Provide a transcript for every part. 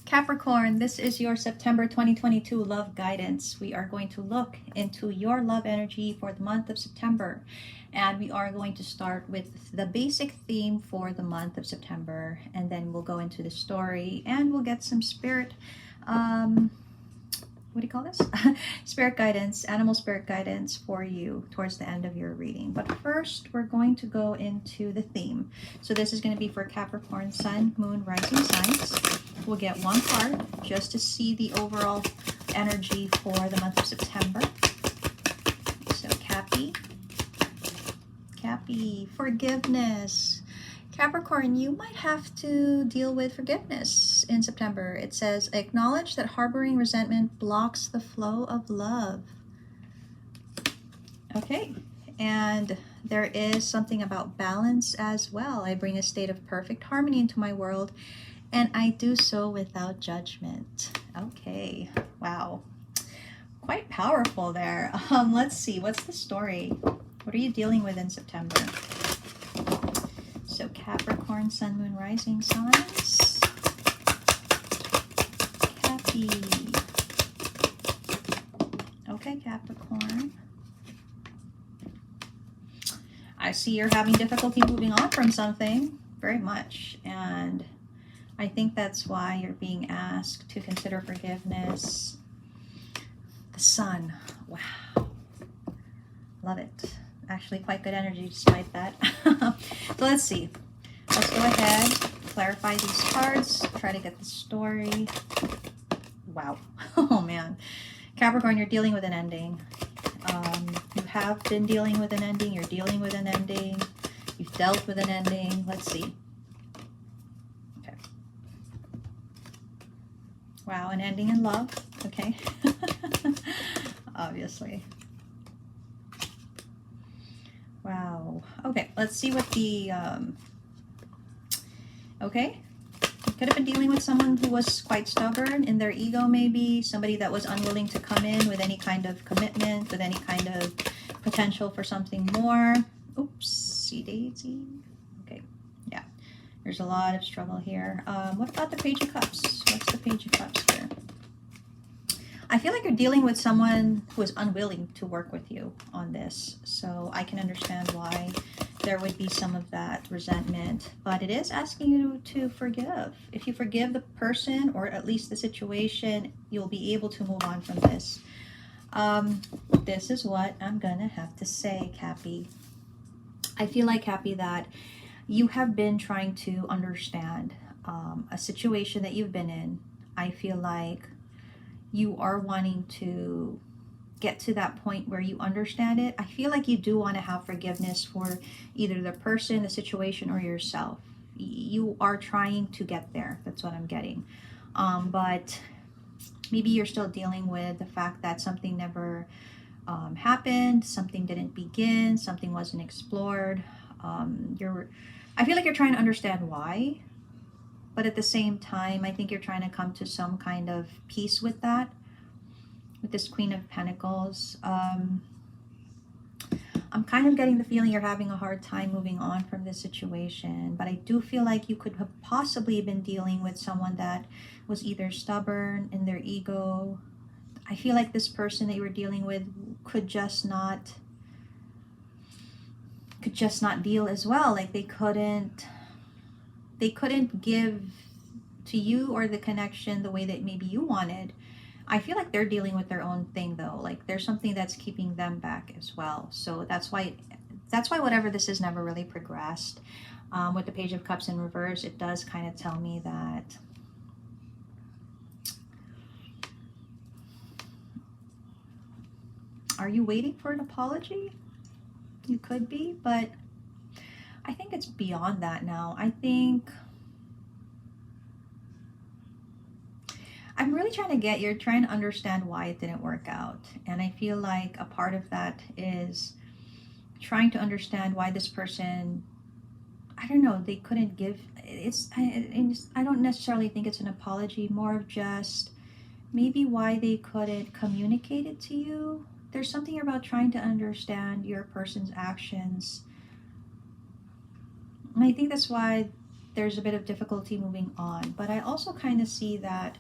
Capricorn, this is your September 2022 love guidance. We are going to look into your love energy for the month of September. And we are going to start with the basic theme for the month of September. And then we'll go into the story and we'll get some spirit, what do you call this? Spirit guidance, animal spirit guidance for you towards the end of your reading. But first, we're going to go into the theme. So this is going to be for Capricorn, Sun, Moon, Rising signs. We'll get one card just to see the overall energy for the month of September. So Cappy, forgiveness. Capricorn, you might have to deal with forgiveness in September. It says, acknowledge that harboring resentment blocks the flow of love. Okay, and there is something about balance as well. I bring a state of perfect harmony into my world, and I do so without judgment. Okay, wow. Quite powerful there. Let's see, what's the story? What are you dealing with in September? So Capricorn, Sun, Moon, Rising signs. Cappy. Okay, Capricorn. I see you're having difficulty moving on from something, very much. And I think that's why you're being asked to consider forgiveness. The Sun. Wow. Love it. Actually quite good energy despite that. So let's see. Let's go ahead, clarify these cards, try to get the story. Wow. Oh man. Capricorn, you're dealing with an ending. You have been dealing with an ending. You're dealing with an ending. You've dealt with an ending. Let's see. Okay. Wow, an ending in love. Okay. Obviously. Wow. Okay, let's see what the, okay. You could have been dealing with someone who was quite stubborn in their ego, maybe. Somebody that was unwilling to come in with any kind of commitment, with any kind of potential for something more. Oopsie daisy. Okay, yeah. There's a lot of struggle here. What about the Page of Cups? What's the Page of Cups here? I feel like you're dealing with someone who is unwilling to work with you on this. So I can understand why there would be some of that resentment. But it is asking you to forgive. If you forgive the person, or at least the situation, you'll be able to move on from this. This is what I'm going to have to say, Cappy. I feel like, Cappy, that you have been trying to understand a situation that you've been in. I feel like you are wanting to get to that point where you understand it. I feel like you do want to have forgiveness for either the person, the situation, or yourself. You are trying to get there. That's what I'm getting. But maybe you're still dealing with the fact that something never happened, something didn't begin, something wasn't explored. I feel like you're trying to understand why. But at the same time, I think you're trying to come to some kind of peace with that. With this Queen of Pentacles. I'm kind of getting the feeling you're having a hard time moving on from this situation. But I do feel like you could have possibly been dealing with someone that was either stubborn in their ego. I feel like this person that you were dealing with could just not deal as well. Like they couldn't give to you or the connection the way that maybe you wanted. I feel like they're dealing with their own thing though. Like there's something that's keeping them back as well. So that's why whatever this is never really progressed. With the Page of Cups in reverse, it does kind of tell me that are you waiting for an apology? You could be, but I think it's beyond that now. I think I'm really you're trying to understand why it didn't work out. And I feel like a part of that is trying to understand why this person, I don't know, they couldn't give, I don't necessarily think it's an apology, more of just maybe why they couldn't communicate it to you. There's something about trying to understand your person's actions. And I think that's why there's a bit of difficulty moving on. But I also kind of see that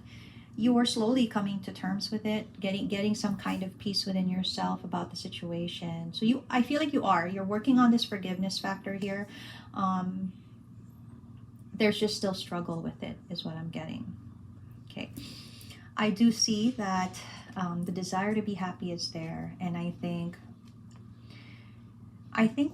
you are slowly coming to terms with it, getting some kind of peace within yourself about the situation. So I feel like you're working on this forgiveness factor here. There's just still struggle with it, is what I'm getting. Okay. I do see that the desire to be happy is there, and I think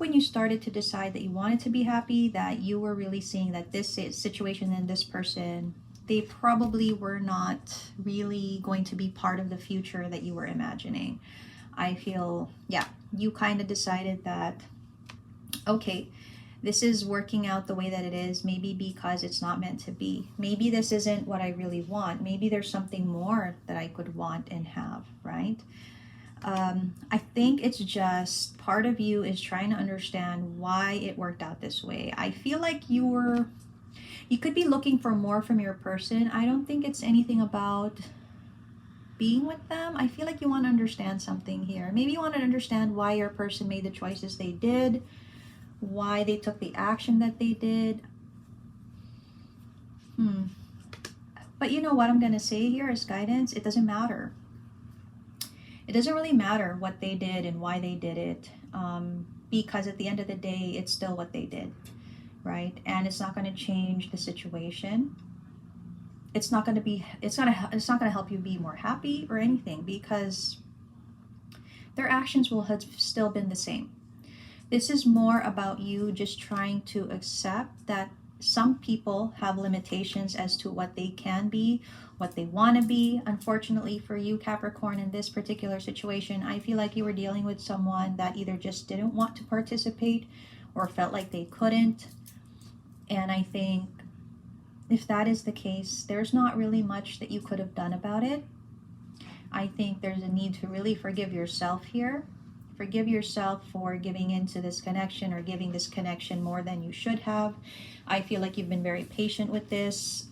when you started to decide that you wanted to be happy, that you were really seeing that this situation and this person, they probably were not really going to be part of the future that you were imagining. I feel, yeah, you kind of decided that, okay, this is working out the way that it is, maybe because it's not meant to be. Maybe this isn't what I really want. Maybe there's something more that I could want and have, right? I think it's just part of you is trying to understand why it worked out this way. I feel like you could be looking for more from your person. I don't think it's anything about being with them. I feel like you want to understand something here. Maybe you want to understand why your person made the choices they did, why they took the action that they did. But you know what I'm going to say here is guidance. It doesn't matter. It doesn't really matter what they did and why they did it, because at the end of the day, it's still what they did, right? And it's not going to change the situation. It's not going to help you be more happy or anything, because their actions will have still been the same. This is more about you just trying to accept that some people have limitations as to what they can be, what they want to be. Unfortunately for you, Capricorn, in this particular situation, I feel like you were dealing with someone that either just didn't want to participate or felt like they couldn't. And I think if that is the case, there's not really much that you could have done about it. I think there's a need to really forgive yourself here. Forgive yourself for giving into this connection or giving this connection more than you should have. I feel like you've been very patient with this,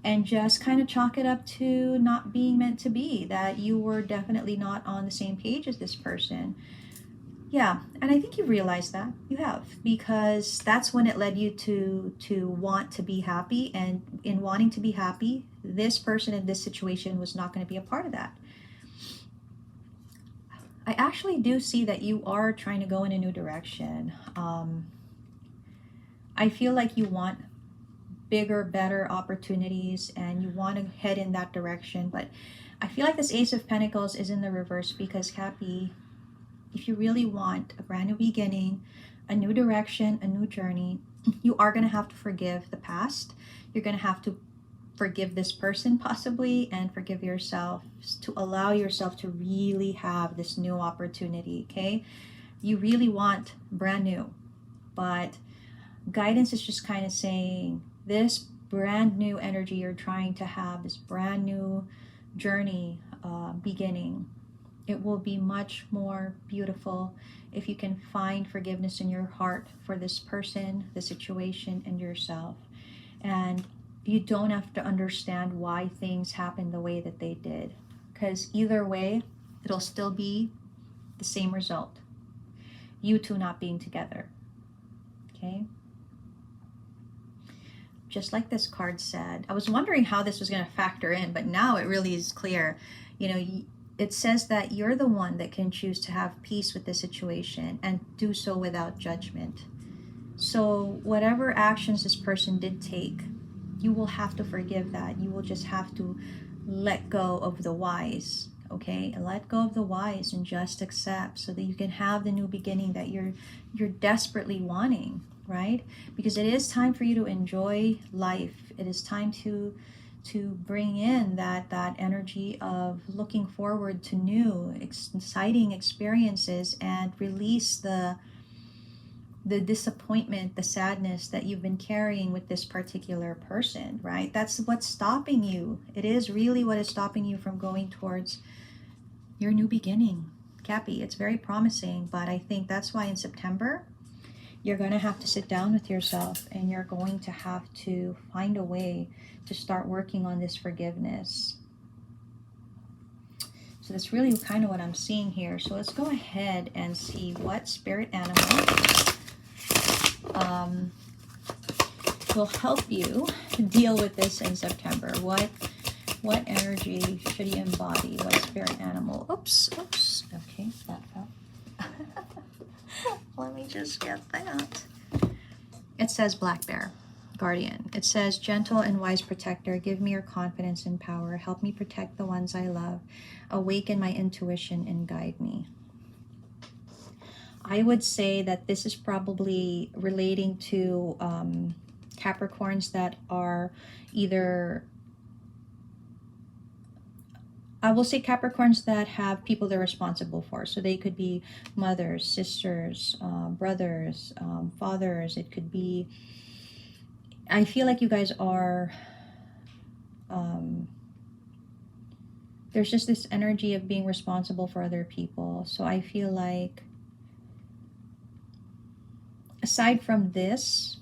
and just kind of chalk it up to not being meant to be, that you were definitely not on the same page as this person. Yeah, and I think you realize that. You have, because that's when it led you to want to be happy, and in wanting to be happy, this person in this situation was not going to be a part of that. I actually do see that you are trying to go in a new direction. I feel like you want bigger, better opportunities, and you want to head in that direction. But I feel like this Ace of Pentacles is in the reverse, because Cappy, if you really want a brand new beginning, a new direction, a new journey, you are going to have to forgive the past. You're going to have to forgive this person possibly, and forgive yourself to allow yourself to really have this new opportunity. Okay, you really want brand new, but guidance is just kind of saying this brand new energy you're trying to have, this brand new journey beginning, it will be much more beautiful if you can find forgiveness in your heart for this person, the situation, and yourself. And you don't have to understand why things happened the way that they did, because either way, it'll still be the same result. You two not being together. Okay? Just like this card said. I was wondering how this was going to factor in, but now it really is clear. You know, it says that you're the one that can choose to have peace with the situation and do so without judgment. So whatever actions this person did take, you will have to forgive that. You will just have to let go of the whys, okay? And let go of the whys and just accept, so that you can have the new beginning that you're desperately wanting, right? Because it is time for you to enjoy life. It is time to bring in that energy of looking forward to new, exciting experiences, and release the disappointment, the sadness that you've been carrying with this particular person, right? That's what's stopping you. It is really what is stopping you from going towards your new beginning, Cappy. It's very promising, but I think that's why in September, you're going to have to sit down with yourself, and you're going to have to find a way to start working on this forgiveness. So that's really kind of what I'm seeing here. So let's go ahead and see what spirit animal will help you deal with this in September. What energy should you embody? What spirit animal? Oops. Okay, that fell. Let me just get that. It says black bear, guardian. It says, gentle and wise protector, give me your confidence and power. Help me protect the ones I love. Awaken my intuition and guide me. I would say that this is probably relating to Capricorns that are either, I will say Capricorns that have people they're responsible for. So they could be mothers, sisters, brothers, fathers. It could be, I feel like you guys are, there's just this energy of being responsible for other people. So I feel like, aside from this,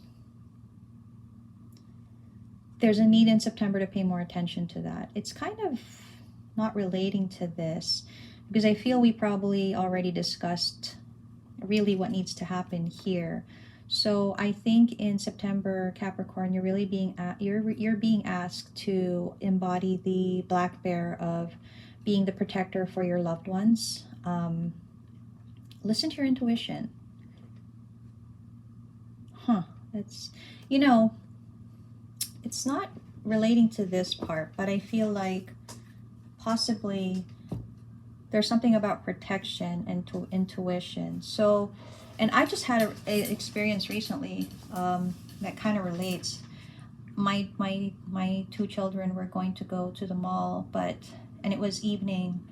there's a need in September to pay more attention to that. It's kind of not relating to this, because I feel we probably already discussed really what needs to happen here. So I think in September, Capricorn, you're really being you're being asked to embody the black bear of being the protector for your loved ones. Listen to your intuition. That's, you know, it's not relating to this part, but I feel like possibly there's something about protection and intuition. So, and I just had an experience recently that kind of relates. My two children were going to go to the mall, and it was evening,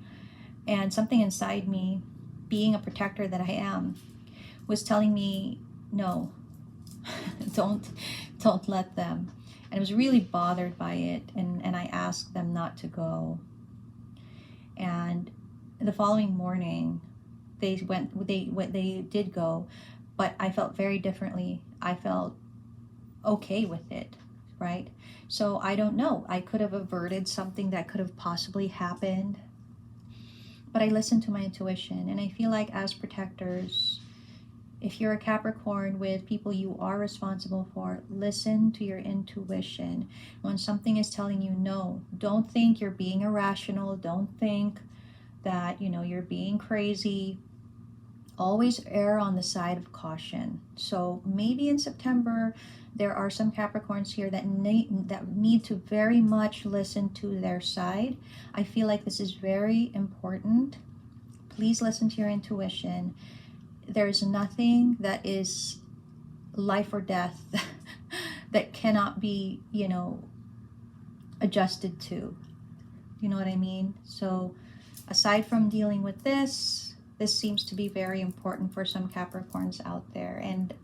and something inside me, being a protector that I am, was telling me, no, don't let them. And I was really bothered by it, and I asked them not to go. And the following morning, they did go, but I felt very differently. I felt okay with it, right? So I don't know. I could have averted something that could have possibly happened, but I listened to my intuition. And I feel like as protectors, if you're a Capricorn with people you are responsible for, listen to your intuition. When something is telling you no, don't think you're being irrational. Don't think that, you know, you're being crazy. Always err on the side of caution. So maybe in September, there are some Capricorns here that need to very much listen to their side. I feel like this is very important. Please listen to your intuition. There's nothing that is life or death that cannot be, you know, adjusted to. You know what I mean? So aside from dealing with this seems to be very important for some Capricorns out there. And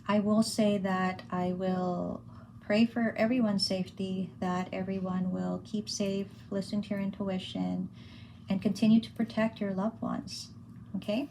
I will say that I will pray for everyone's safety, that everyone will keep safe, listen to your intuition, and continue to protect your loved ones. Okay?